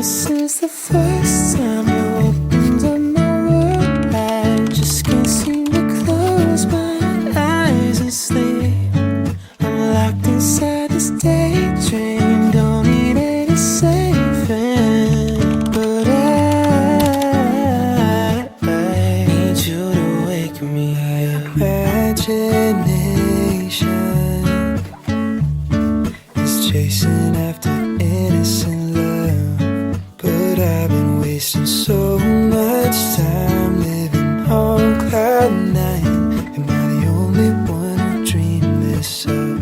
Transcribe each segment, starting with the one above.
ever since the first time you opened up my world, I just can't seem to close my eyes and sleep. I'm locked inside this daydream, don't need any saving. But I need you to wake me up. Imagination is chasing after innocent love, but I've been wasting so much time living on cloud nine. Am I the only one who dreamed this up?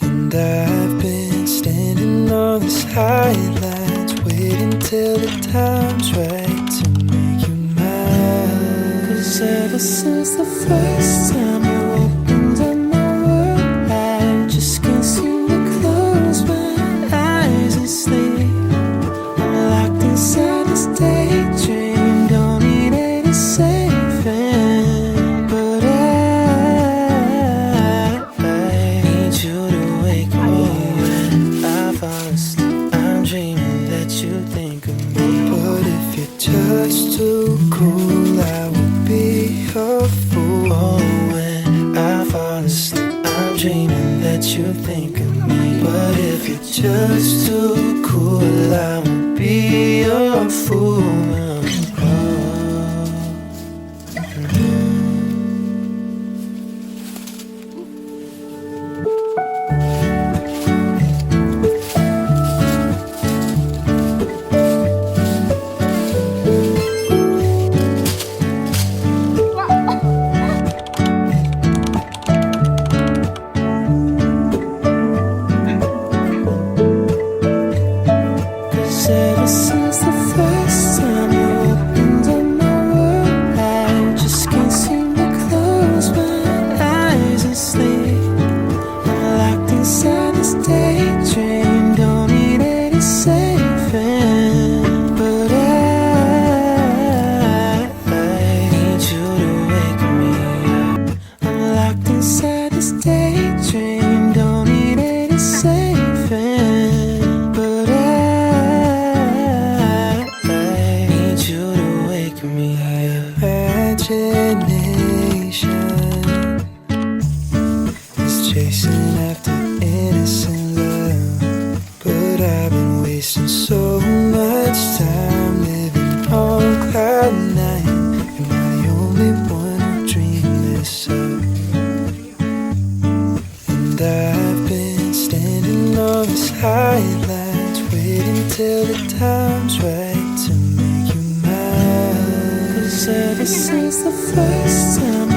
And I've been standing on this highlights, waiting till the time's right to make you mine. 'Cause ever since the first time you opened up my world, I just can't seem to close my eyes and sleep. I'm locked inside this daydream, don't need any saving. But I need you to wake me when I fall asleep. I'm dreaming that you think of me. But if you're just too cool, I would be a fool. Oh, when I fall asleep, I'm dreaming that you think of me. But if you're just too cool, I would be a fool. Ever since the first time you opened up my world, I just can't seem to close my eyes and sleep. I'm locked inside this daydream, don't need any saving. But I need you to wake me up. I'm locked inside this daydream, don't need any saving. But me up. Imagination is chasing after innocent love, but I've been wasting so much time living on cloud nine. Am I the only one who dreamed this up? And I've been standing on this highlights, waiting till the time's right to make you mine. 'Cause ever since the first time